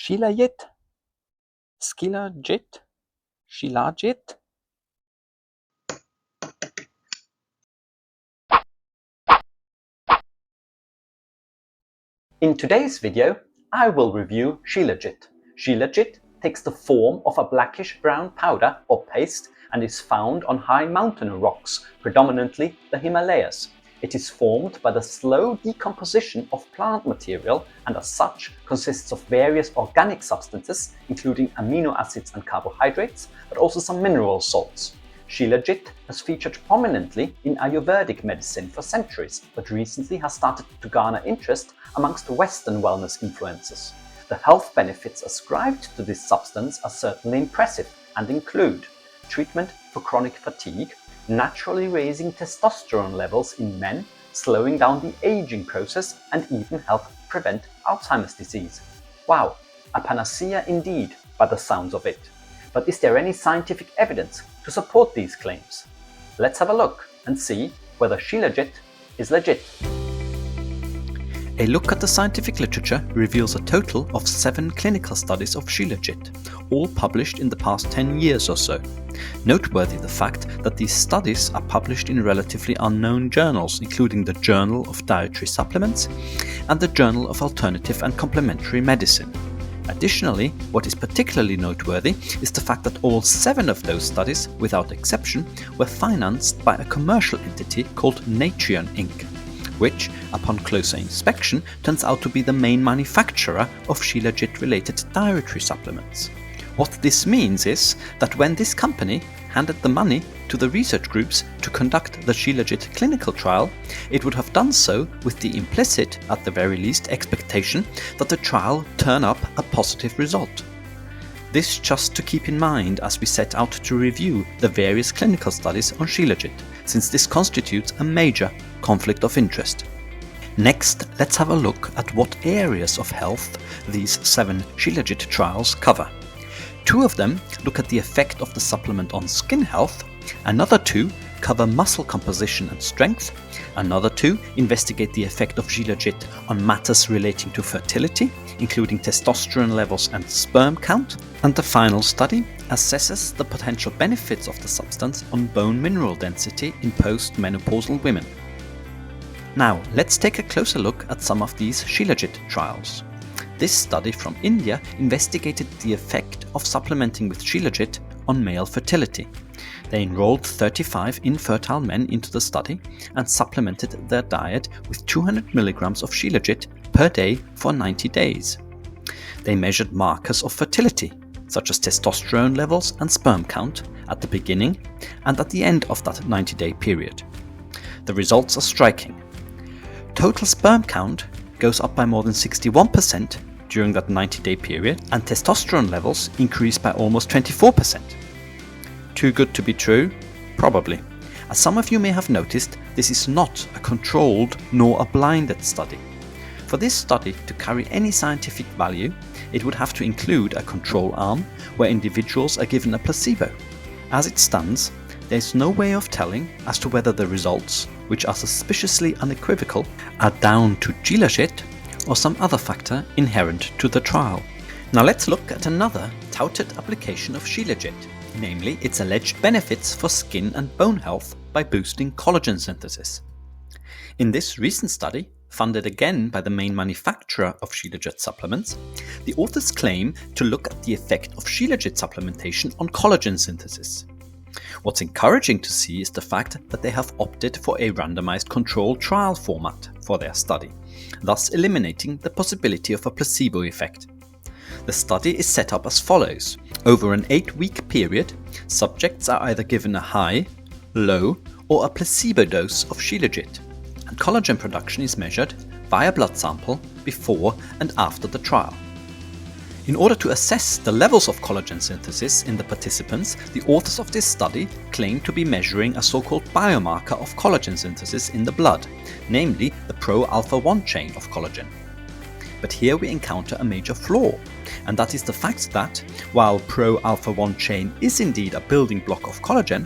Shilajit, Skilajit, Shilajit. In today's video, I will review Shilajit. Shilajit takes the form of a blackish-brown powder or paste and is found on high mountain rocks, predominantly the Himalayas. It is formed by the slow decomposition of plant material and as such consists of various organic substances, including amino acids and carbohydrates, but also some mineral salts. Shilajit has featured prominently in ayurvedic medicine for centuries, but recently has started to garner interest amongst Western wellness influencers. The health benefits ascribed to this substance are certainly impressive and include treatment for chronic fatigue, naturally raising testosterone levels in men, slowing down the aging process, and even help prevent Alzheimer's disease. Wow, a panacea indeed by the sounds of it. But is there any scientific evidence to support these claims? Let's have a look and see whether Shilajit is legit. A look at the scientific literature reveals a total of 7 clinical studies of Shilajit, all published in the past 10 years or so. Noteworthy the fact that these studies are published in relatively unknown journals, including the Journal of Dietary Supplements and the Journal of Alternative and Complementary Medicine. Additionally, what is particularly noteworthy is the fact that all 7 of those studies, without exception, were financed by a commercial entity called Natrion Inc., which, upon closer inspection, turns out to be the main manufacturer of Shilajit-related dietary supplements. What this means is that when this company handed the money to the research groups to conduct the Shilajit clinical trial, it would have done so with the implicit, at the very least, expectation that the trial turn up a positive result. This just to keep in mind as we set out to review the various clinical studies on Shilajit, since this constitutes a major conflict of interest. Next, let's have a look at what areas of health these 7 Shilajit trials cover. 2 of them look at the effect of the supplement on skin health, another 2 cover muscle composition and strength, another 2 investigate the effect of Shilajit on matters relating to fertility, including testosterone levels and sperm count, and the final study assesses the potential benefits of the substance on bone mineral density in post-menopausal women. Now, let's take a closer look at some of these Shilajit trials. This study from India investigated the effect of supplementing with Shilajit on male fertility. They enrolled 35 infertile men into the study and supplemented their diet with 200 mg of Shilajit per day for 90 days. They measured markers of fertility, such as testosterone levels and sperm count, at the beginning and at the end of that 90-day period. The results are striking. Total sperm count goes up by more than 61% during that 90-day period, and testosterone levels increase by almost 24%. Too good to be true? Probably. As some of you may have noticed, this is not a controlled nor a blinded study. For this study to carry any scientific value, it would have to include a control arm where individuals are given a placebo. As it stands, there is no way of telling as to whether the results, which are suspiciously unequivocal, are down to Shilajit or some other factor inherent to the trial. Now let's look at another touted application of Shilajit, namely its alleged benefits for skin and bone health by boosting collagen synthesis. In this recent study, funded again by the main manufacturer of Shilajit supplements, the authors claim to look at the effect of Shilajit supplementation on collagen synthesis. What's encouraging to see is the fact that they have opted for a randomized controlled trial format for their study, thus eliminating the possibility of a placebo effect. The study is set up as follows. Over an 8-week period, subjects are either given a high, low, or a placebo dose of Shilajit, and collagen production is measured via blood sample before and after the trial. In order to assess the levels of collagen synthesis in the participants, the authors of this study claim to be measuring a so-called biomarker of collagen synthesis in the blood, namely the pro-alpha-1 chain of collagen. But here we encounter a major flaw, and that is the fact that, while pro-alpha-1 chain is indeed a building block of collagen,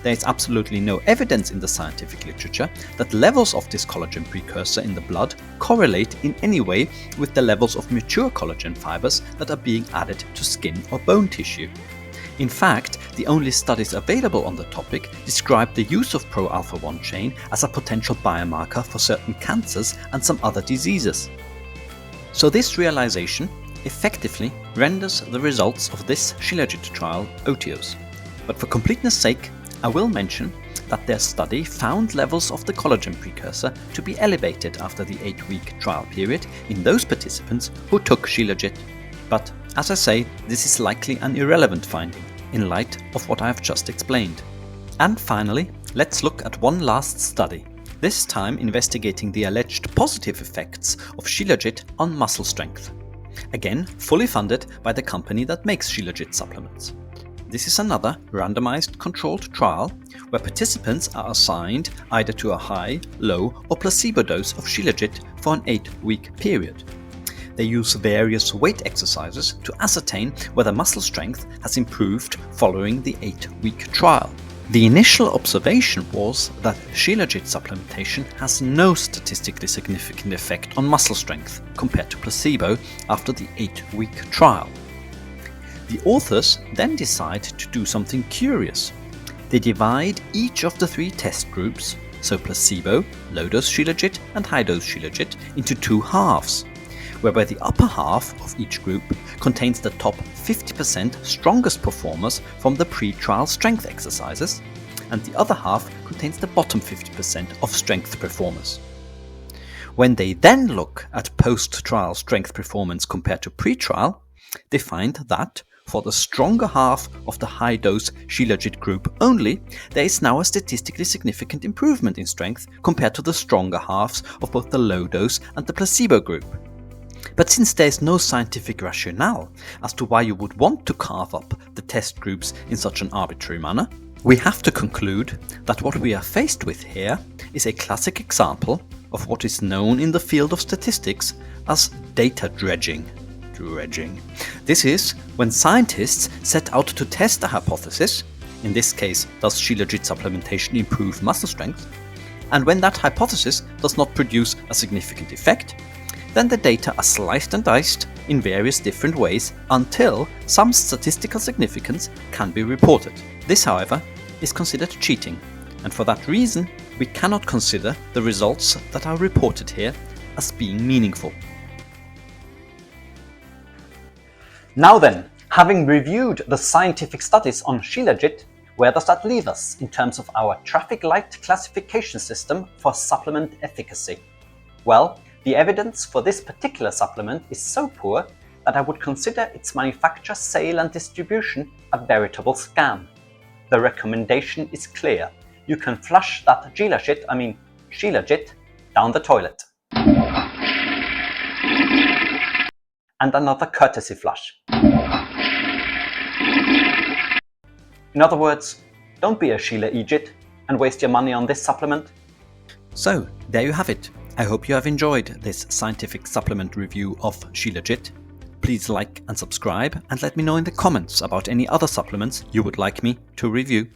there is absolutely no evidence in the scientific literature that levels of this collagen precursor in the blood correlate in any way with the levels of mature collagen fibers that are being added to skin or bone tissue. In fact, the only studies available on the topic describe the use of pro-alpha-1 chain as a potential biomarker for certain cancers and some other diseases. So this realization effectively renders the results of this Shilajit trial odious. But for completeness sake, I will mention that their study found levels of the collagen precursor to be elevated after the 8-week trial period in those participants who took Shilajit. But as I say, this is likely an irrelevant finding in light of what I have just explained. And finally, let's look at one last study, this time investigating the alleged positive effects of Shilajit on muscle strength. Again, fully funded by the company that makes Shilajit supplements. This is another randomized controlled trial where participants are assigned either to a high, low or placebo dose of Shilajit for an 8-week period. They use various weight exercises to ascertain whether muscle strength has improved following the 8-week trial. The initial observation was that Shilajit supplementation has no statistically significant effect on muscle strength compared to placebo after the 8-week trial. The authors then decide to do something curious. They divide each of the 3 test groups, so placebo, low-dose Shilajit and high-dose Shilajit, into 2 halves, whereby the upper half of each group contains the top 50% strongest performers from the pre-trial strength exercises, and the other half contains the bottom 50% of strength performers. When they then look at post-trial strength performance compared to pre-trial, they find that for the stronger half of the high-dose Shilajit group only, there is now a statistically significant improvement in strength compared to the stronger halves of both the low-dose and the placebo group. But since there is no scientific rationale as to why you would want to carve up the test groups in such an arbitrary manner, we have to conclude that what we are faced with here is a classic example of what is known in the field of statistics as data dredging. This is when scientists set out to test a hypothesis, in this case, does Shilajit supplementation improve muscle strength? And when that hypothesis does not produce a significant effect, then the data are sliced and diced in various different ways until some statistical significance can be reported. This, however, is considered cheating, and for that reason, we cannot consider the results that are reported here as being meaningful. Now then, having reviewed the scientific studies on Shilajit, where does that leave us in terms of our traffic light classification system for supplement efficacy? Well, the evidence for this particular supplement is so poor that I would consider its manufacture, sale and distribution a veritable scam. The recommendation is clear. You can flush that Shilajit down the toilet. And another courtesy flush. In other words, don't be a Shilajit and waste your money on this supplement. So, there you have it. I hope you have enjoyed this scientific supplement review of Shilajit. Please like and subscribe and let me know in the comments about any other supplements you would like me to review.